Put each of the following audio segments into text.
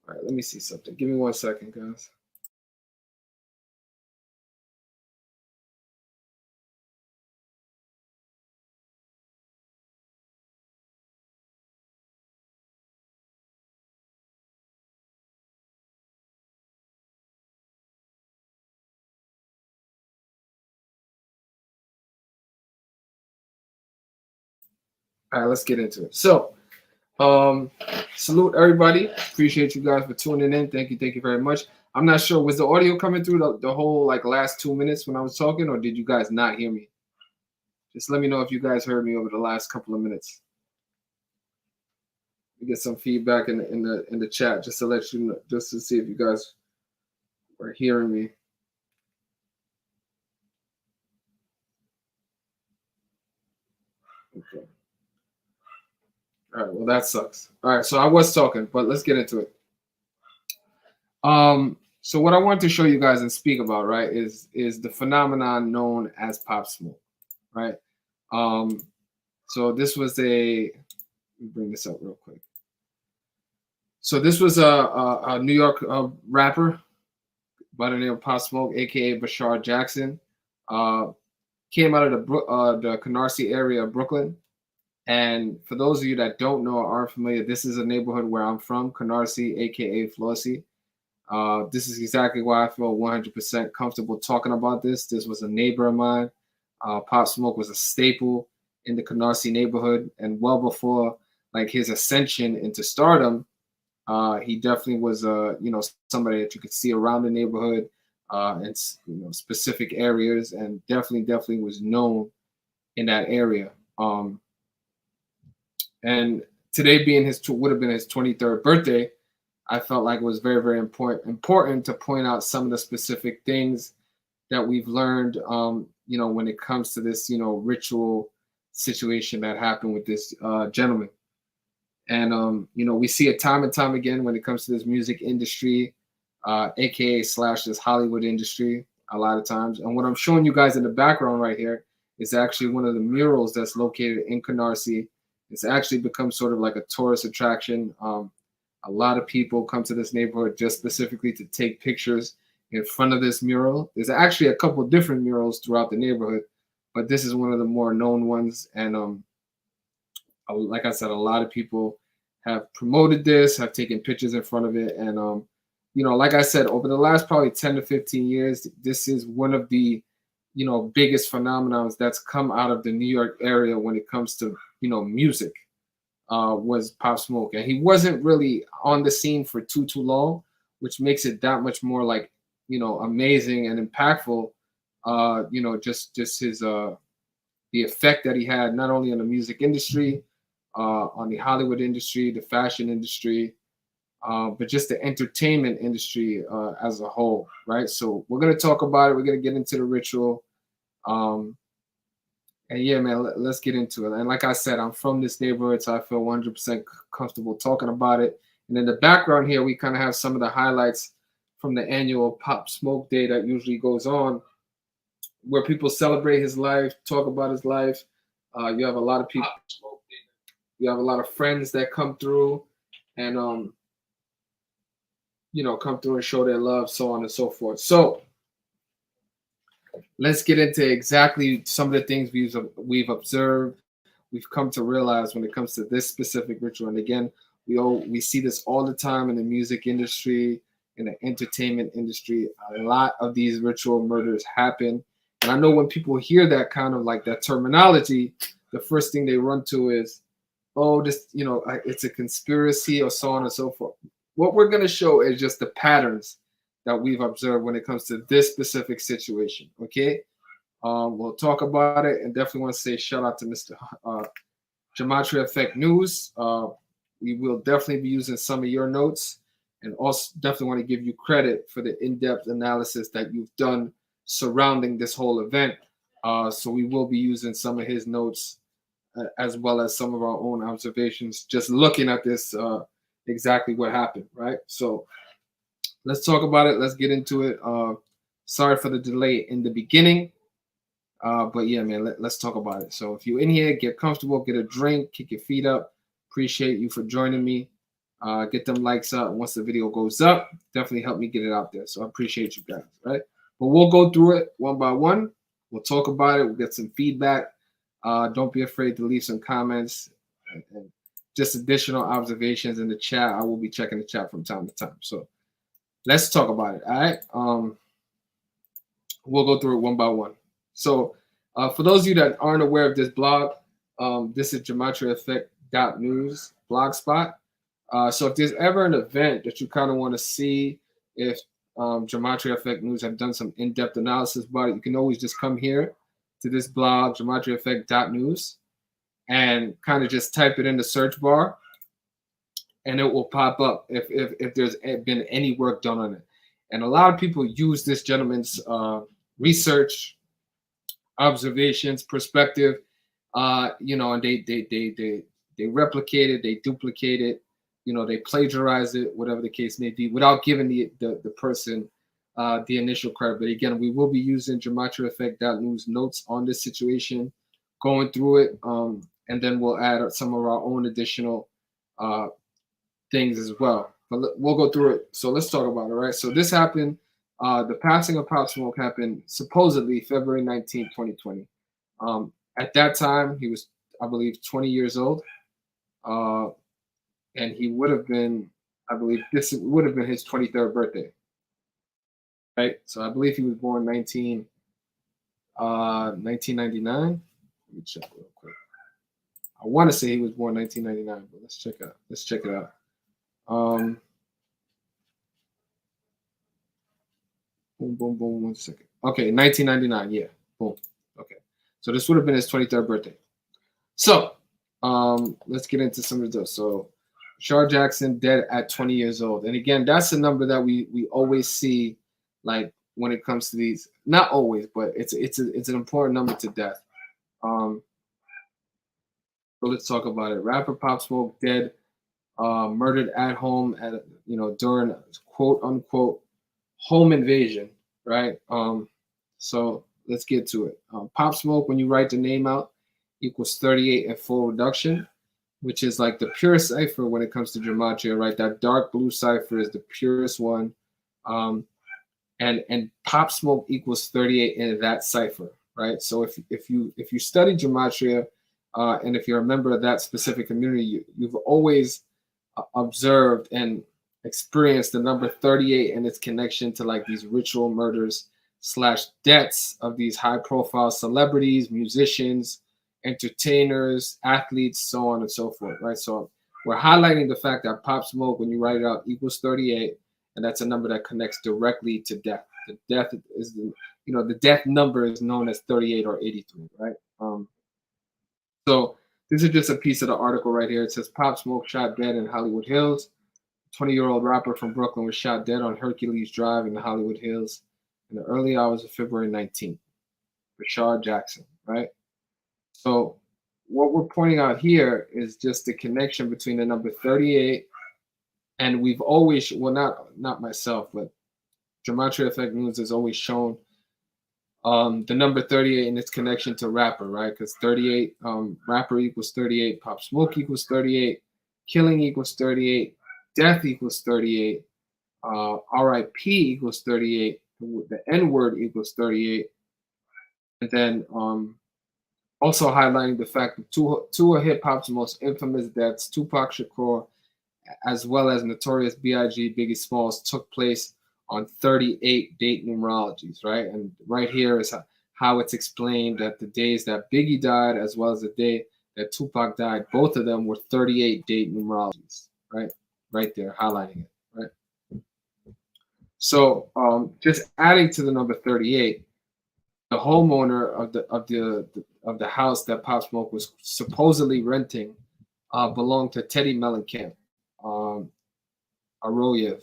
All right, let me see something. Give me 1 second, guys. All right, let's get into it. So, um, salute everybody. Appreciate you guys for tuning in. Thank you very much. I'm not sure, was the audio coming through the whole like last 2 minutes when I was talking, or did you guys not hear me? Just let me know if you guys heard me over the last couple of minutes. We get some feedback in the chat just to let you know, just to see if you guys are hearing me. Okay. All right. Well, that sucks. All right. So I was talking, but let's get into it. So what I want to show you guys and speak about, right, is the phenomenon known as Pop Smoke, right? So this was let me bring this up real quick. So this was a New York rapper by the name of Pop Smoke, aka Bashar Jackson. Came out of the Canarsie area of Brooklyn. And for those of you that don't know or aren't familiar, this is a neighborhood where I'm from, Canarsie, aka Flossie. This is exactly why I feel 100% comfortable talking about this. This was a neighbor of mine. Pop Smoke was a staple in the Canarsie neighborhood, and well before like his ascension into stardom, he definitely was somebody that you could see around the neighborhood and specific areas, and definitely was known in that area. And today being would have been his 23rd birthday, I felt like it was very important to point out some of the specific things that we've learned, when it comes to this, ritual situation that happened with this gentleman. And we see it time and time again when it comes to this music industry, aka / this Hollywood industry, a lot of times. And what I'm showing you guys in the background right here is actually one of the murals that's located in Canarsie. It's actually become sort of like a tourist attraction. A lot of people come to this neighborhood just specifically to take pictures in front of this mural. There's actually a couple different murals throughout the neighborhood, but this is one of the more known ones. And like I said, a lot of people have promoted this, have taken pictures in front of it. And, like I said, over the last probably 10 to 15 years, this is one of the, biggest phenomenons that's come out of the New York area when it comes to, music. Was Pop Smoke, and he wasn't really on the scene for too long, which makes it that much more like amazing and impactful. Just his the effect that he had not only on the music industry, on the Hollywood industry, the fashion industry, but just the entertainment industry as a whole, right? So we're gonna talk about it. We're gonna get into the ritual. And yeah, man, let's get into it. And like I said, I'm from this neighborhood, so I feel 100% comfortable talking about it. And in the background here, we kind of have some of the highlights from the annual Pop Smoke Day that usually goes on, where people celebrate his life, talk about his life. You have a lot of people, you have a lot of friends that come through and, come through and show their love, so on and so forth. So let's get into exactly some of the things we've observed, we've come to realize when it comes to this specific ritual. And again, we see this all the time in the music industry, in the entertainment industry. A lot of these ritual murders happen. And I know when people hear that kind of like that terminology, the first thing they run to is, oh, this, it's a conspiracy or so on and so forth. What we're going to show is just the patterns that we've observed when it comes to this specific situation. Okay, we'll talk about it, and definitely want to say shout out to Mr. Gematria Effect News. We will definitely be using some of your notes, and also definitely want to give you credit for the in-depth analysis that you've done surrounding this whole event. So we will be using some of his notes as well as some of our own observations, just looking at this exactly what happened, right? So let's talk about it. Let's get into it. Sorry for the delay in the beginning. But yeah, man, let's talk about it. So if you're in here, get comfortable, get a drink, kick your feet up. Appreciate you for joining me. Get them likes up. Once the video goes up, definitely help me get it out there. So I appreciate you guys, right? But we'll go through it one by one. We'll talk about it. We'll get some feedback. Don't be afraid to leave some comments and just additional observations in the chat. I will be checking the chat from time to time. So let's talk about it. All right. We'll go through it one by one. So for those of you that aren't aware of this blog, this is gematria-effect.news blogspot. So if there's ever an event that you kind of want to see, if Gematria Effect News have done some in-depth analysis about it, you can always just come here to this blog, gematria-effect.news, and kind of just type it in the search bar, and it will pop up if there's been any work done on it. And a lot of people use this gentleman's research, observations, perspective, and they replicate it, they duplicate it, they plagiarize it, whatever the case may be, without giving the person the initial credit. But again, we will be using gematria-effect.news notes on this situation, going through it, and then we'll add some of our own additional things as well. But we'll go through it. So let's talk about it, right? So this happened. The passing of Pop Smoke happened supposedly February 19th, 2020. At that time, he was, I believe, 20 years old. And he would have been, I believe, this would have been his 23rd birthday. Right? So I believe he was born 1999. Let me check real quick. I want to say he was born 1999, but let's check it out. Boom, boom, boom. 1 second. Okay, 1999. Yeah. Boom. Okay. So this would have been his 23rd birthday. So let's get into some of those. So Shar Jackson dead at 20 years old. And again, that's a number that we always see, like when it comes to these. Not always, but it's an important number to death. So let's talk about it. Rapper Pop Smoke dead, murdered at home at during quote unquote home invasion, right? So let's get to it. Pop Smoke, when you write the name out, equals 38 in full reduction, which is like the purest cipher when it comes to gematria, right? That dark blue cipher is the purest one. And Pop Smoke equals 38 in that cipher, right? So if you study gematria, and if you're a member of that specific community, you've always observed and experienced the number 38 and its connection to like these ritual murders / deaths of these high profile celebrities, musicians, entertainers, athletes, so on and so forth, right? So we're highlighting the fact that Pop Smoke, when you write it out, equals 38, and that's a number that connects directly to death. The death is the death number is known as 38 or 83, right? So this is just a piece of the article right here. It says Pop Smoke shot dead in Hollywood Hills. 20-year-old rapper from Brooklyn was shot dead on Hercules Drive in the Hollywood Hills in the early hours of February 19th. Rashard Jackson, right? So what we're pointing out here is just the connection between the number 38, and we've always, well, not myself, but Gematria Effect News has always shown the number 38 and its connection to rapper, right? Because 38, rapper equals 38, Pop Smoke equals 38, killing equals 38, death equals 38, RIP equals 38, the N-word equals 38, and then also highlighting the fact that two of hip hop's most infamous deaths, Tupac Shakur, as well as Notorious B.I.G. Biggie Smalls, took place on 38 date numerologies, right? And right here is how it's explained that the days that Biggie died, as well as the day that Tupac died, both of them were 38 date numerologies, right? Right there, highlighting it, right? So just adding to the number 38, the homeowner of the house that Pop Smoke was supposedly renting belonged to Teddy Mellencamp, Aroyev.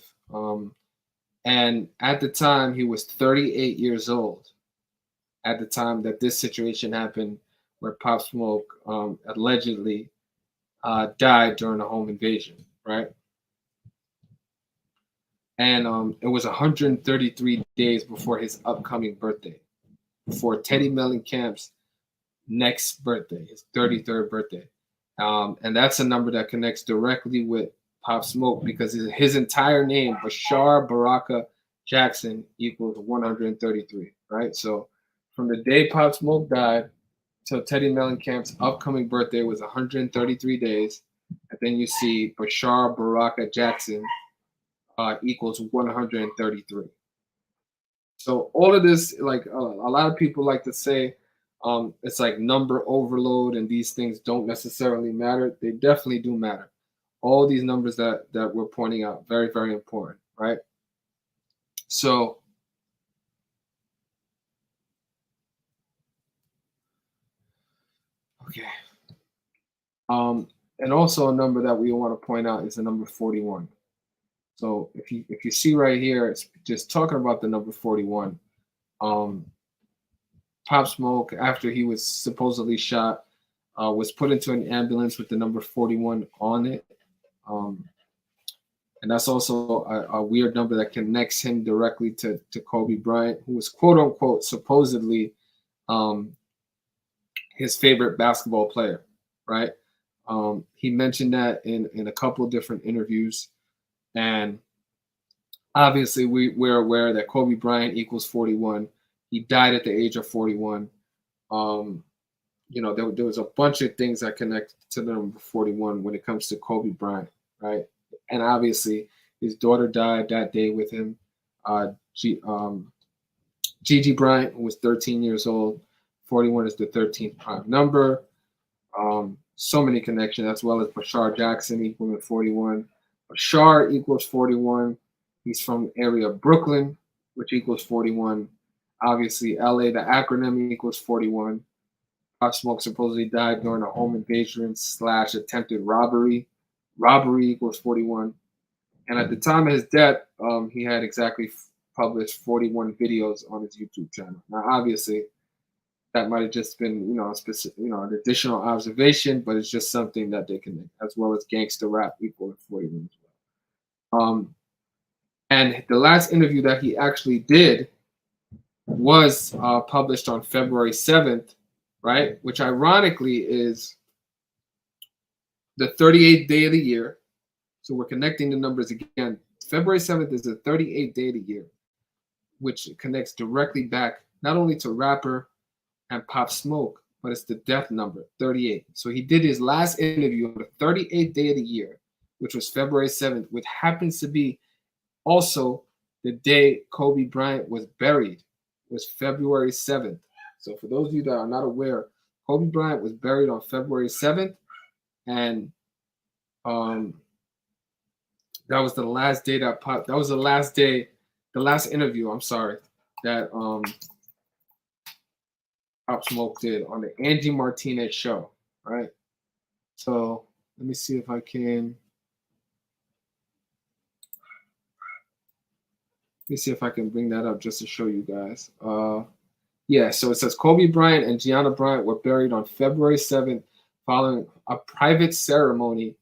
And at the time, he was 38 years old at the time that this situation happened, where Pop Smoke allegedly died during a home invasion, right? And it was 133 days before his upcoming birthday. for Teddy Mellencamp's next birthday, his 33rd birthday. And that's a number that connects directly with Pop Smoke because his entire name, Bashar Baraka Jackson, equals 133, right? So from the day Pop Smoke died till Teddy Mellencamp's upcoming birthday was 133 days. And then you see Bashar Baraka Jackson equals 133. So all of this, like a lot of people like to say, it's like number overload, and these things don't necessarily matter. They definitely do matter. All these numbers that we're pointing out, very, very important, right? So, okay. And also a number that we want to point out is the number 41. So if you see right here, it's just talking about the number 41. Pop Smoke, after he was supposedly shot, was put into an ambulance with the number 41 on it. And that's also a weird number that connects him directly to Kobe Bryant, who was quote unquote supposedly his favorite basketball player, right? He mentioned that in a couple of different interviews. And obviously we're aware that Kobe Bryant equals 41. He died at the age of 41. There was a bunch of things that connect to the number 41 when it comes to Kobe Bryant, right? And obviously, his daughter died that day with him. Gigi Bryant, who was 13 years old. 41 is the 13th prime number. So many connections, as well as Bashar Jackson equaling 41. Bashar equals 41. He's from the area of Brooklyn, which equals 41. Obviously, LA, the acronym equals 41. Pop Smoke supposedly died during a home invasion / attempted robbery. Robbery equals 41. And at the time of his death, he had exactly published 41 videos on his YouTube channel. Now, obviously, that might have just been, an additional observation, but it's just something that they can, as well as gangster rap equal 41 as well. And the last interview that he actually did was published on February 7th, right? Which ironically is the 38th day of the year. So we're connecting the numbers again. February 7th is the 38th day of the year, which connects directly back not only to rapper and Pop Smoke, but it's the death number, 38. So he did his last interview on the 38th day of the year, which was February 7th, which happens to be also the day Kobe Bryant was buried, was February 7th. So for those of you that are not aware, Kobe Bryant was buried on February 7th, and that was the last day that was the last interview, I'm sorry, that Pop Smoke did on the Angie Martinez show, right? So let me see if I can. Let me see if I can bring that up just to show you guys. Yeah, so it says Kobe Bryant and Gianna Bryant were buried on February 7th following a private ceremony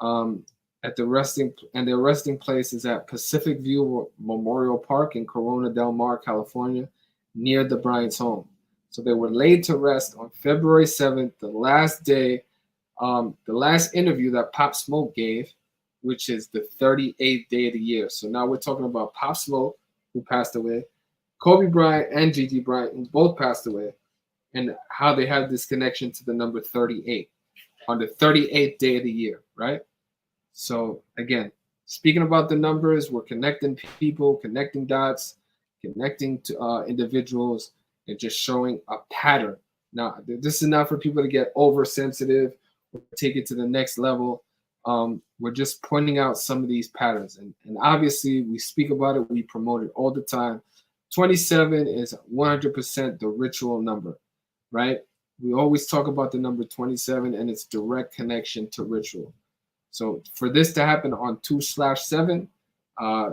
at the resting place is at Pacific View Memorial Park in Corona Del Mar, California, near the Bryant's home. So they were laid to rest on February 7th, the last day, the last interview that Pop Smoke gave, which is the 38th day of the year. So now we're talking about Pop Smoke, who passed away, Kobe Bryant and Gigi Bryant, who both passed away, and how they have this connection to the number 38 on the 38th day of the year, right? So again, speaking about the numbers, we're connecting people, connecting dots, connecting to individuals, and just showing a pattern. Now, this is not for people to get oversensitive or take it to the next level. We're just pointing out some of these patterns. And obviously, we speak about it, we promote it all the time. 27 is 100% the ritual number, right? We always talk about the number 27 and its direct connection to ritual. So for this to happen on 2/7,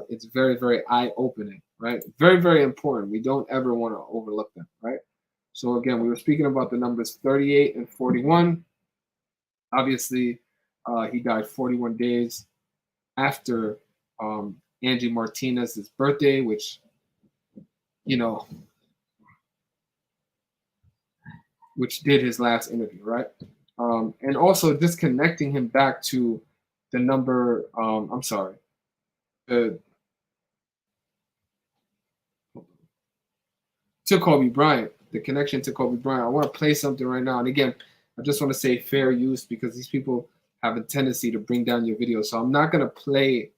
it's very, very eye-opening, right? Very, very important. We don't ever want to overlook them, right? So again, we were speaking about the numbers 38 and 41. Obviously, he died 41 days after Angie Martinez's birthday, which, which did his last interview, right? And also just connecting him back to the number. I'm sorry, the to Kobe Bryant, the connection to Kobe Bryant. I want to play something right now, and again, I just want to say fair use because these people have a tendency to bring down your video. So I'm not gonna play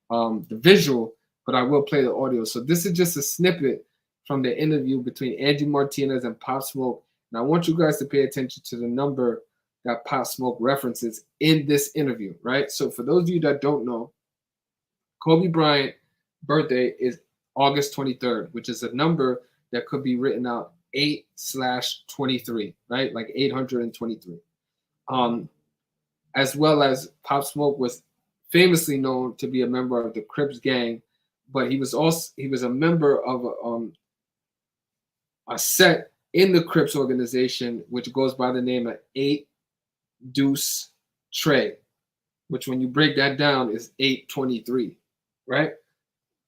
the visual, but I will play the audio. So this is just a snippet from the interview between Angie Martinez and Pop Smoke. And I want you guys to pay attention to the number that Pop Smoke references in this interview, right? So for those of you that don't know, Kobe Bryant birthday is August 23rd, which is a number that could be written out 8/23, right? Like 823. As well as Pop Smoke was famously known to be a member of the Crips gang, but he was a member of a set in the Crips organization, which goes by the name of 8 Deuce Trey, which when you break that down is 823, right?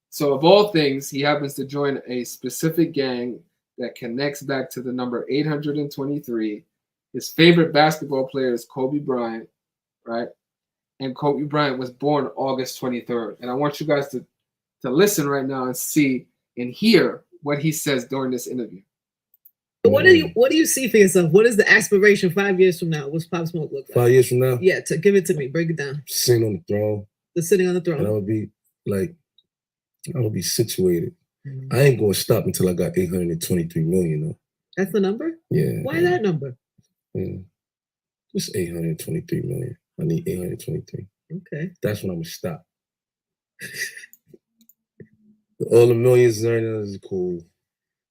So of all things, he happens to join a specific gang that connects back to the number 823. His favorite basketball player is Kobe Bryant, right? And Kobe Bryant was born August 23rd. And I want you guys to listen right now and see and hear what he says during this interview. What do you see for yourself? What is the aspiration 5 years from now? What's Pop Smoke look like? 5 years from now? Yeah, give it to me. Break it down. Sitting on the throne. The sitting on the throne. And I would be like, I would be situated. I ain't gonna stop until I got 823 million though. That's the number? Yeah. Why that number? Yeah. Just 823 million. I need 823. Okay. That's when I'm gonna stop. All the millions earning is cool,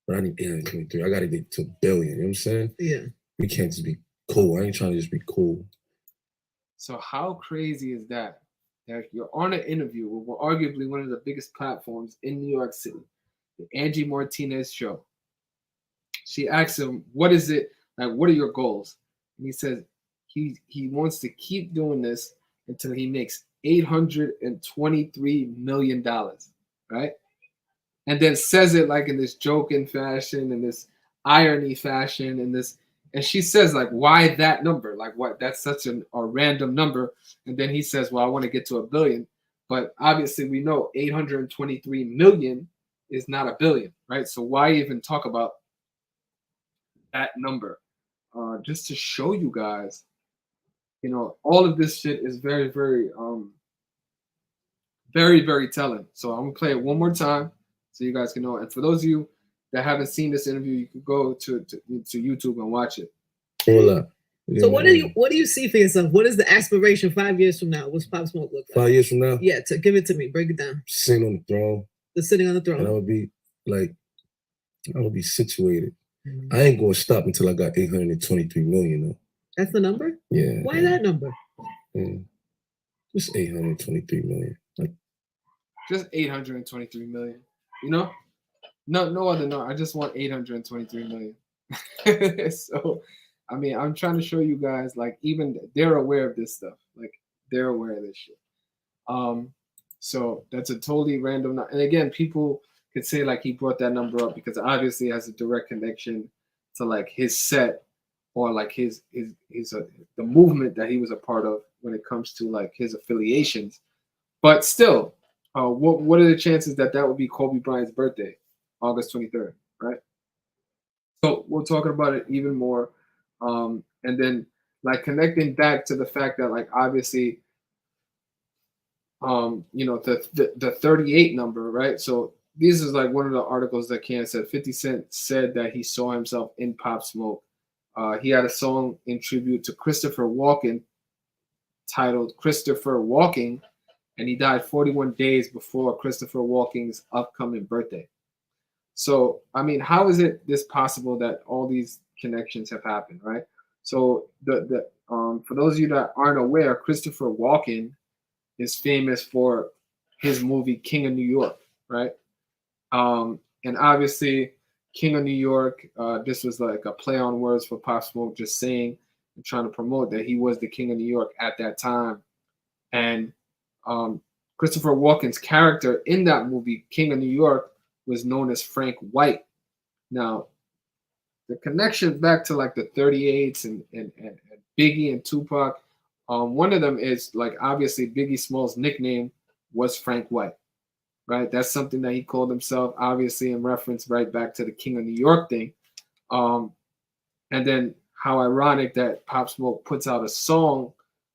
but I need 823. I gotta get to a billion. You know what I'm saying? Yeah. We can't just be cool. I ain't trying to just be cool. So how crazy is that? That you're on an interview with arguably one of the biggest platforms in New York City, the Angie Martinez show. She asks him, "What is it like? What are your goals?" And he says he wants to keep doing this until he makes $823 million, right? And then says it like in this joking fashion and this irony fashion and she says like, why that number? Like what? That's such a random number. And then he says, well, I want to get to a billion. But obviously we know 823 million is not a billion, right? So why even talk about that number? Just to show you guys, you know, all of this shit is very, very, very, very telling. So I'm gonna play it one more time so you guys can know. And for those of you that haven't seen this interview, you can go to YouTube and watch it. Hold up. So what do you see for yourself? What is the aspiration 5 years from now? What's Pop Smoke look like? 5 years from now? Yeah, give it to me. Break it down. Sitting on the throne. The sitting on the throne. And I would be like, I would be situated. I ain't gonna stop until I got 823 million though. That's the number? Yeah. Why that number? Yeah. Just 823 million. Like just 823 million. You know? No other number. I just want 823 million. So I mean, I'm trying to show you guys, like, even they're aware of this stuff. Like, they're aware of this shit. So that's a totally random. And again, people could say like he brought that number up because obviously it has a direct connection to like his set or like his the movement that he was a part of when it comes to like his affiliations. But still, what are the chances that would be Kobe Bryant's birthday, August 23rd, right? So we're talking about it even more. And then like connecting back to the fact that like obviously you know the 38 number, right? So this is like one of the articles that Can said 50 Cent said that he saw himself in Pop Smoke. He had a song in tribute to Christopher Walken titled Christopher Walking, and he died 41 days before Christopher Walken's upcoming birthday. So I mean, how is it this possible that all these connections have happened, right? So for those of you that aren't aware, Christopher Walken is famous for his movie King of New York, right? And obviously, King of New York, this was like a play on words for Pop Smoke, just saying and trying to promote that he was the King of New York at that time. And Christopher Walken's character in that movie, King of New York, was known as Frank White. Now, the connection back to like the 38s and Biggie and Tupac. One of them is like obviously Biggie Smalls' nickname was Frank White, right? That's something that he called himself, obviously in reference right back to the King of New York thing. And then how ironic that Pop Smoke puts out a song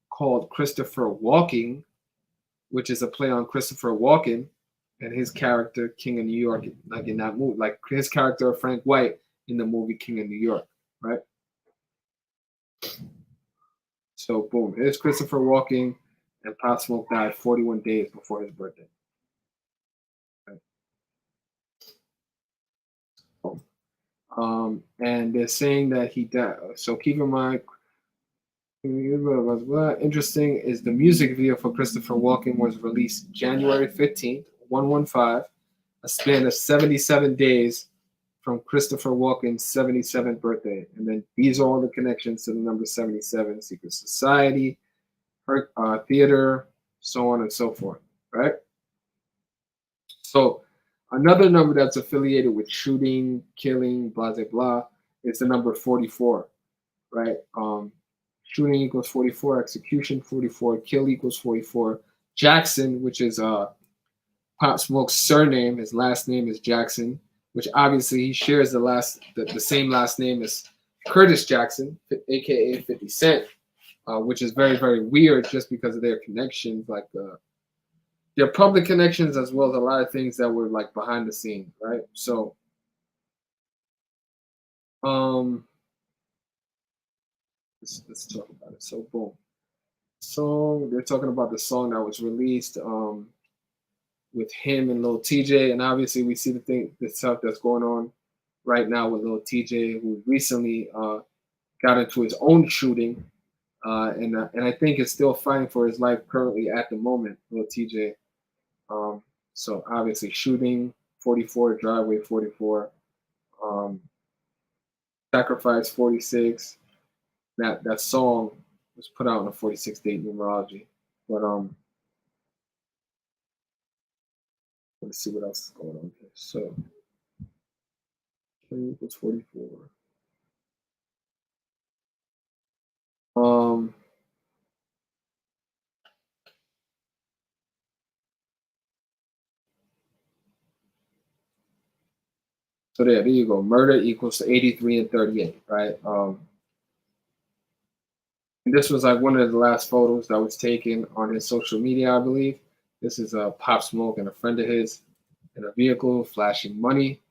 called Christopher Walking, which is a play on Christopher Walken and his character King of New York, like in that movie, like his character Frank White in the movie King of New York, right? So boom, here's Christopher Walken, and Pop Smoke died 41 days before his birthday. Right? And they're saying that he died. So keep in mind, interesting is the music video for Christopher Walken was released January 15th, 115, a span of 77 days from Christopher Walken's 77th birthday. And then these are all the connections to the number 77, Secret Society, theater, so on and so forth, right? So another number that's affiliated with shooting, killing, blah, blah, blah, is the number 44, right? Shooting equals 44, execution 44, kill equals 44. Jackson, which is Pop Smoke's surname, his last name is Jackson, which obviously he shares the same last name as Curtis Jackson, aka 50 Cent, which is very, very weird just because of their connections, like their public connections as well as a lot of things that were like behind the scenes, right? So let's talk about it. So boom. Song, they're talking about the song that was released with him and Lil TJ, and obviously we see the stuff that's going on right now with Lil TJ, who recently got into his own shooting, and I think is still fighting for his life currently at the moment, Lil TJ. So obviously shooting 44, driveway 44, sacrifice 46. That song was put out on a 46 date numerology, but let's see what else is going on here. So, equals 44. So there you go. Murder equals 83 and 38, right? And this was like one of the last photos that was taken on his social media, I believe. This is Pop Smoke and a friend of his in a vehicle flashing money.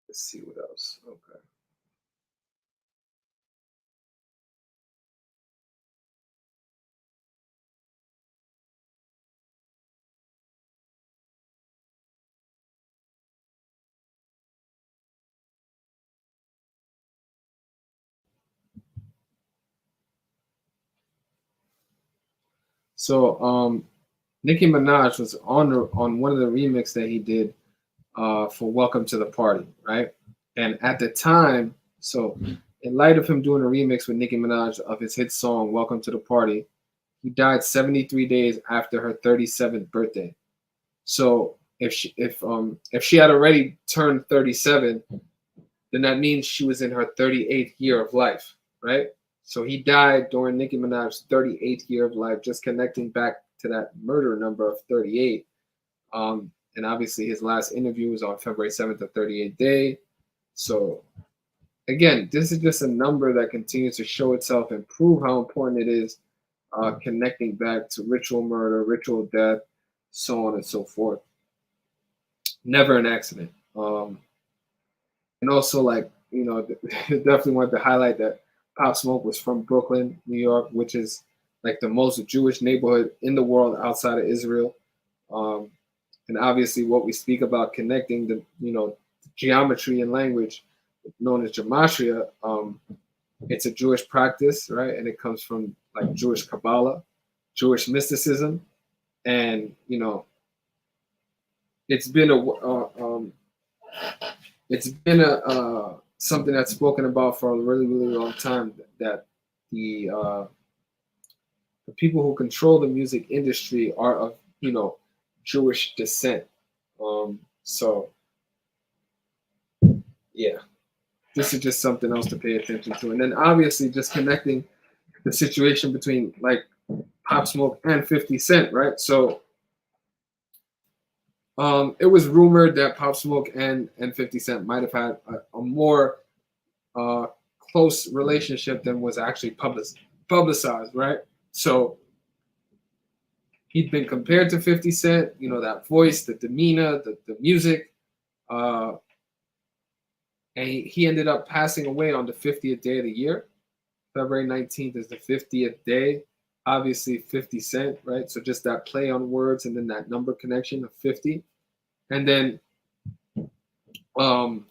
Let's see what else. Okay. So Nicki Minaj was on one of the remix that he did for Welcome to the Party, right? And at the time, so in light of him doing a remix with Nicki Minaj of his hit song Welcome to the Party, he died 73 days after her 37th birthday. So if she had already turned 37, then that means she was in her 38th year of life, right? So he died during Nicki Minaj's 38th year of life, just connecting back to that murder number of 38. And obviously his last interview was on February 7th of 38th day. So again, this is just a number that continues to show itself and prove how important it is, connecting back to ritual murder, ritual death, so on and so forth. Never an accident. And also, like, definitely wanted to highlight that Pop Smoke was from Brooklyn, New York, which is like the most Jewish neighborhood in the world outside of Israel. And obviously, what we speak about connecting the geometry and language, known as gematria, it's a Jewish practice, right? And it comes from like Jewish Kabbalah, Jewish mysticism, and it's been a something that's spoken about for a really, really long time, that the people who control the music industry are of Jewish descent. So yeah, this is just something else to pay attention to. And then obviously just connecting the situation between like Pop Smoke and 50 Cent, right? So it was rumored that Pop Smoke and 50 Cent might have had a more close relationship than was actually publicized, right? So he'd been compared to 50 Cent, you know, that voice, the demeanor, the music. And he ended up passing away on the 50th day of the year. February 19th is the 50th day. Obviously, 50 Cent, right? So just that play on words and then that number connection of 50. And then, you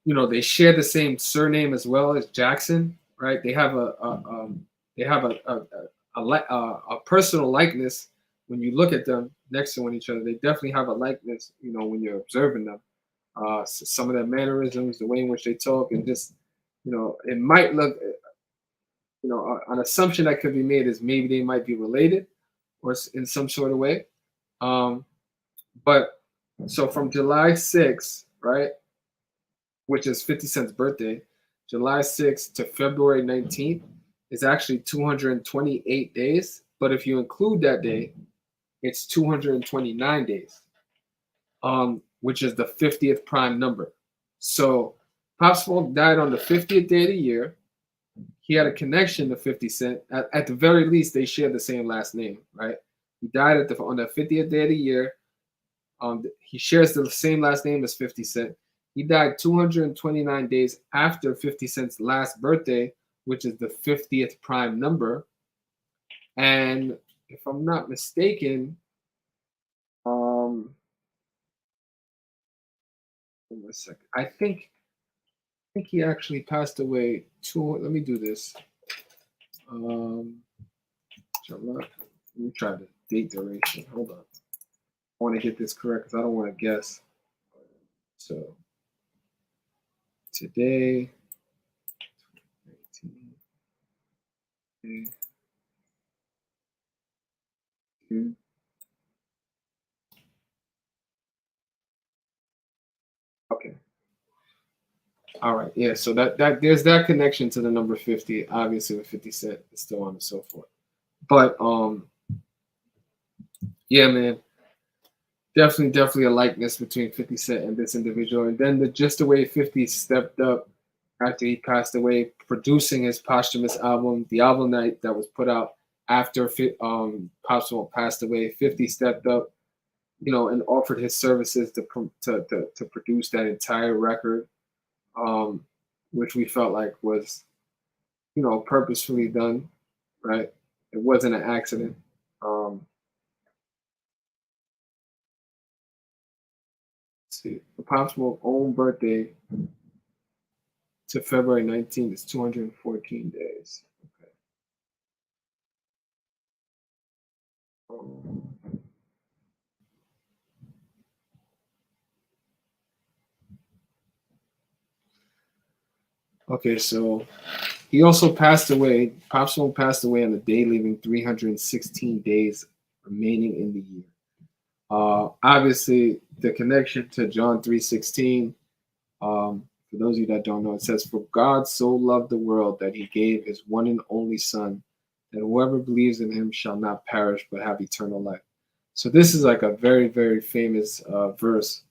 know, they share the same surname as well as Jackson, right? They have a personal likeness when you look at them next to each other. They definitely have a likeness, you know, when you're observing them. So some of their mannerisms, the way in which they talk, and just, you know, it might look, you know, an assumption that could be made is maybe they might be related or in some sort of way. But so from July 6th, right, which is 50 Cent's birthday, July 6th to February 19th is actually 228 days. But if you include that day, it's 229 days, which is the 50th prime number. So Pop Smoke died on the 50th day of the year. He had a connection to 50 Cent. At the very least, they share the same last name, right? He died on the 50th day of the year. He shares the same last name as 50 Cent. He died 229 days after 50 Cent's last birthday, which is the 50th prime number. And if I'm not mistaken, wait a second. I think he actually passed away. Let me do this. Let me try the date duration. Hold on. I want to get this correct because I don't want to guess. So today, 18, okay. All right. Yeah. So that there's that connection to the number 50. Obviously, with 50 Cent and so on and so forth. But yeah, man. Definitely a likeness between 50 Cent and this individual. And then just the way 50 stepped up after he passed away, producing his posthumous album, the album that was put out after Pop Smoke passed away. 50 stepped up, you know, and offered his services to produce that entire record, which we felt like was, you know, purposefully done, right? It wasn't an accident. Let's see, the Pop Smoke own birthday to February 19th is 214 days. Okay. Okay, so he also passed away. Pop Smoke passed away on the day, leaving 316 days remaining in the year. Obviously, the connection to John 3:16. For those of you that don't know, it says, "For God so loved the world that He gave His one and only Son, that whoever believes in Him shall not perish but have eternal life." So this is like a very very famous verse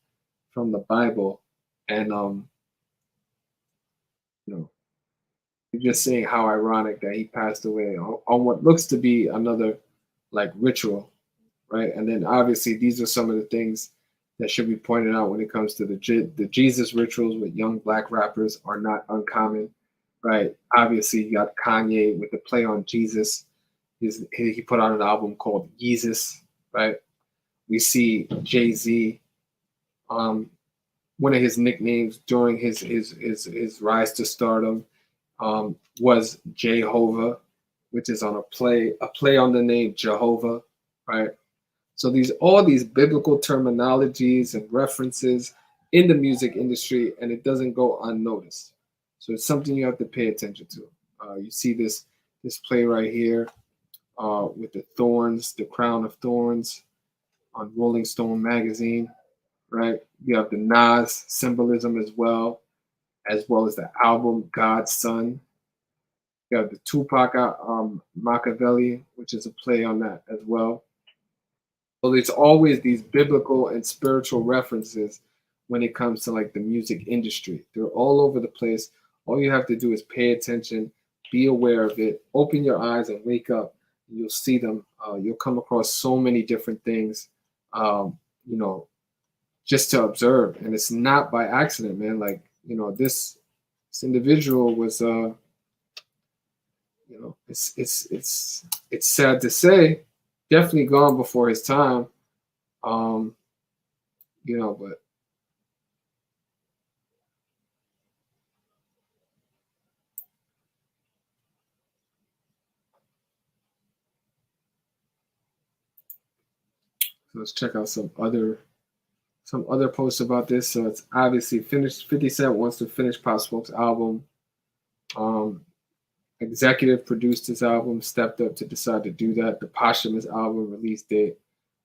from the Bible, and you know, just saying how ironic that he passed away on what looks to be another like ritual, right? And then obviously these are some of the things that should be pointed out when it comes to the Jesus rituals with young black rappers are not uncommon, right? Obviously you got Kanye with the play on Jesus. He put out an album called Yeezus, right? We see Jay-Z, one of his nicknames during his rise to stardom was Jehovah, which is on a play on the name Jehovah, right? So all these biblical terminologies and references in the music industry, and it doesn't go unnoticed. So it's something you have to pay attention to. You see this play right here with the thorns, the crown of thorns on Rolling Stone magazine. right? You have the Nas Symbolism as well as the album God's Son. You have the Tupac Machiavelli, which is a play on that as well. So there's always these biblical and spiritual references when it comes to like the music industry. They're all over the place. All you have to do is pay attention, be aware of it, open your eyes and wake up. And you'll see them. You'll come across so many different things, you know, just to observe. And it's not by accident, man. Like, you know, this individual was, you know, it's sad to say, definitely gone before his time. You know, but so let's check out some other posts about this. So it's obviously finished. 50 Cent wants to finish Pop Smoke's album. Executive produced his album, stepped up to decide to do that. The posthumous album release date,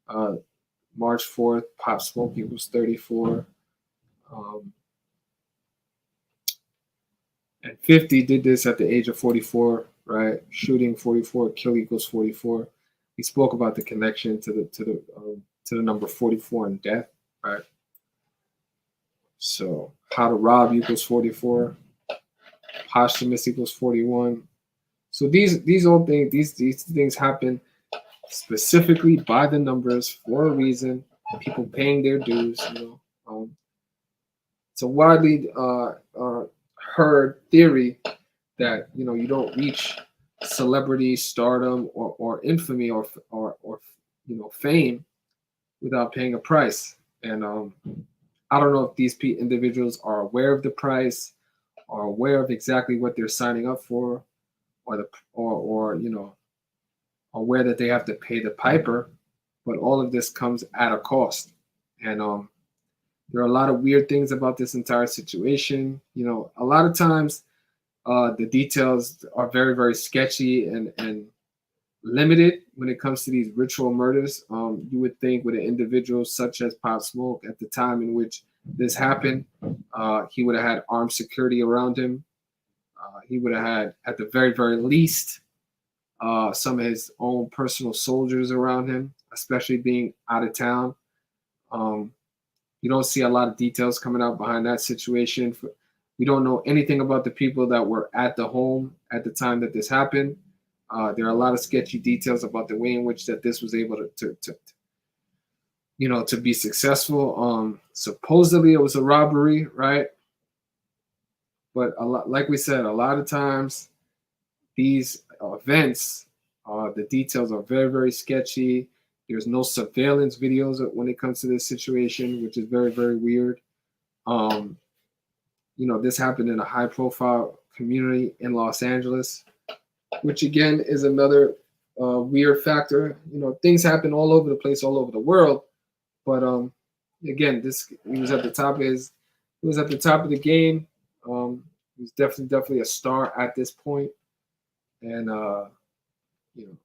March 4th. Pop Smoke equals 34. And 50 did this at the age of 44, right? Shooting 44, kill equals 44. He spoke about the connection to the number 44 and death, right? So how to rob equals 44. Posthumous equals 41. So these old things, these things happen specifically by the numbers for a reason. People paying their dues, you know. It's a widely heard theory that, you know, you don't reach celebrity stardom or infamy or you know, fame without paying a price. And I don't know if these individuals are aware of the price, are aware of exactly what they're signing up for, or you know, aware that they have to pay the piper. But all of this comes at a cost. And there are a lot of weird things about this entire situation. You know, a lot of times the details are very, very sketchy and limited when it comes to these ritual murders. You would think with an individual such as Pop Smoke at the time in which this happened, he would have had armed security around him. He would have had, at the very, very least, some of his own personal soldiers around him, especially being out of town. You don't see a lot of details coming out behind that situation. We don't know anything about the people that were at the home at the time that this happened. There are a lot of sketchy details about the way in which that this was able to you know, to be successful. Supposedly it was a robbery, right? But a lot, like we said, a lot of times these events, the details are very, very sketchy. There's no surveillance videos when it comes to this situation, which is very, very weird. You know, this happened in a high-profile community in Los Angeles, which again is another weird factor. You know, things happen all over the place, all over the world. But again, he was at the top of the game. He was definitely a star at this point. And you know,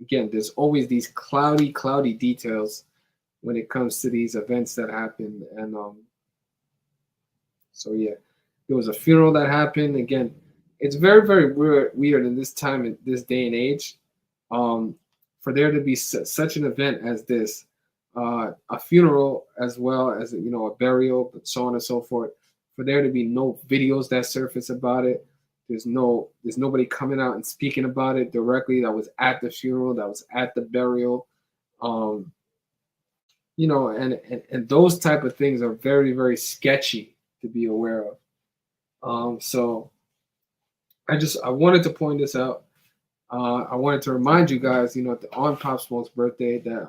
again, there's always these cloudy details when it comes to these events that happen. And so yeah, there was a funeral that happened. Again, it's very, very weird in this time, in this day and age, for there to be such an event as this, a funeral as well as, you know, a burial, but so on and so forth. For there to be no videos that surface about it, there's nobody coming out and speaking about it directly that was at the funeral, that was at the burial. You know, and those type of things are very, very sketchy to be aware of. So I wanted to point this out. I wanted to remind you guys, you know, on Pop Smoke's birthday that,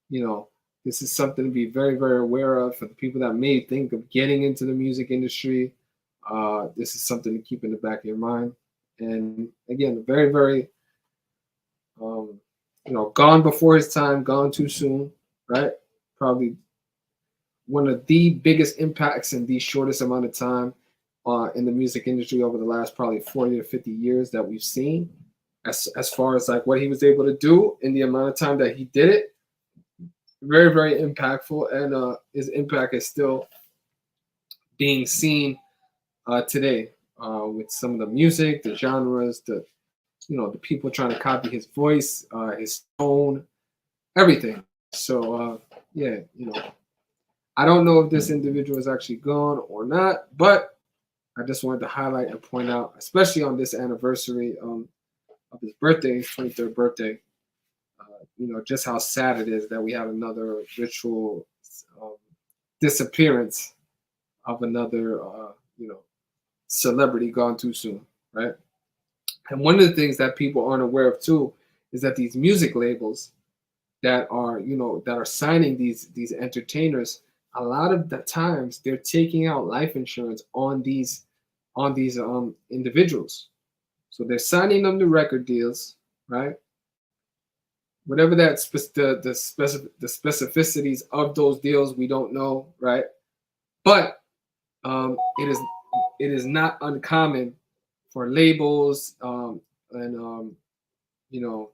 you know, this is something to be very, very aware of for the people that may think of getting into the music industry. This is something to keep in the back of your mind. And again, very, very, you know, gone before his time, gone too soon, right? Probably one of the biggest impacts in the shortest amount of time in the music industry over the last probably 40 to 50 years that we've seen, as far as like what he was able to do in the amount of time that he did it. very, very impactful, and his impact is still being seen today with some of the music, the genres, the the people trying to copy his voice, his tone, everything. So yeah, I don't know if this individual is actually gone or not, but I just wanted to highlight and point out, especially on this anniversary of his birthday, his 23rd birthday, just how sad it is that we had another ritual um, disappearance of another, celebrity gone too soon, right? And one of the things that people aren't aware of too is that these music labels that are, that are signing these entertainers, a lot of the times they're taking out life insurance on these individuals. So they're signing them to record deals, right? Whatever the specificities of those deals, we don't know, right? But it is not uncommon for labels and you know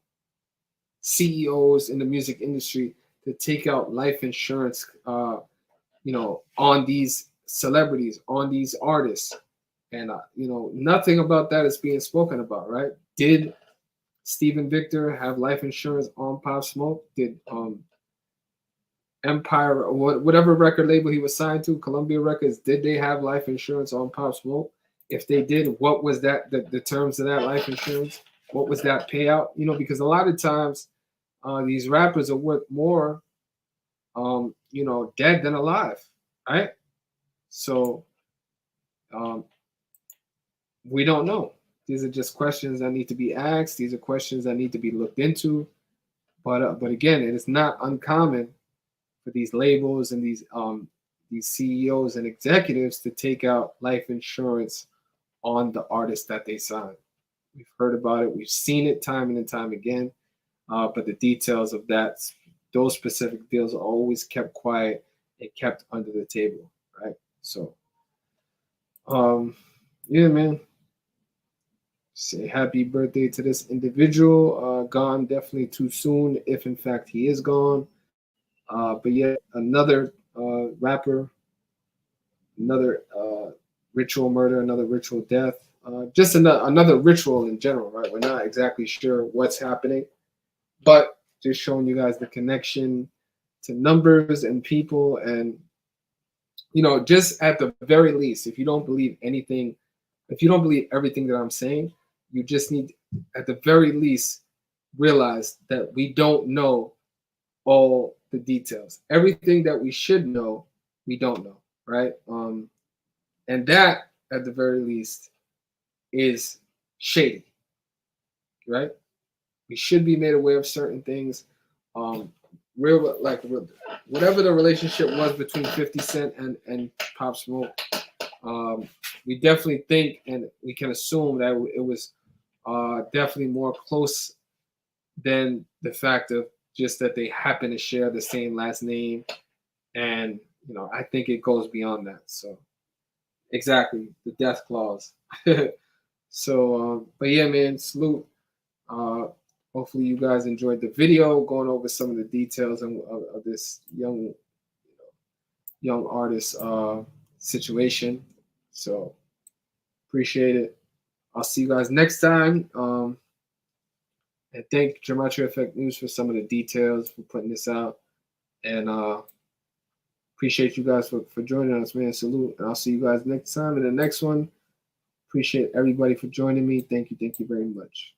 CEOs in the music industry to take out life insurance, on these celebrities, on these artists, and nothing about that is being spoken about, right? Did Stephen Victor have life insurance on Pop Smoke? Did Empire, or whatever record label he was signed to, Columbia Records, did they have life insurance on Pop Smoke? If they did, what was that, the terms of that life insurance? What was that payout? Because a lot of times these rappers are worth more, dead than alive, right? So we don't know. These are just questions that need to be asked. These are questions that need to be looked into. But again, it is not uncommon for these labels and these CEOs and executives to take out life insurance on the artists that they sign. We've heard about it. We've seen it time and time again. But the details of those specific deals are always kept quiet and kept under the table, right? So, yeah, man. Say happy birthday to this individual. Gone definitely too soon, if in fact he is gone. But yet another rapper, another ritual murder, another ritual death, just another ritual in general, right? We're not exactly sure what's happening, but just showing you guys the connection to numbers and people. And, just at the very least, if you don't believe anything, if you don't believe everything that I'm saying, you just need, at the very least, realize that we don't know all the details. Everything that we should know, we don't know, right? And that, at the very least, is shady, right? We should be made aware of certain things. Whatever the relationship was between 50 Cent and Pop Smoke, we definitely think and we can assume that it was definitely more close than the fact of just that they happen to share the same last name. And, I think it goes beyond that. So, exactly, the death clause. So, but yeah, man, salute. Hopefully you guys enjoyed the video going over some of the details of this young artist situation. So appreciate it. I'll see you guys next time. And thank Gematria Effect News for some of the details, for putting this out. And appreciate you guys for joining us, man. Salute. And I'll see you guys next time in the next one. Appreciate everybody for joining me. Thank you very much.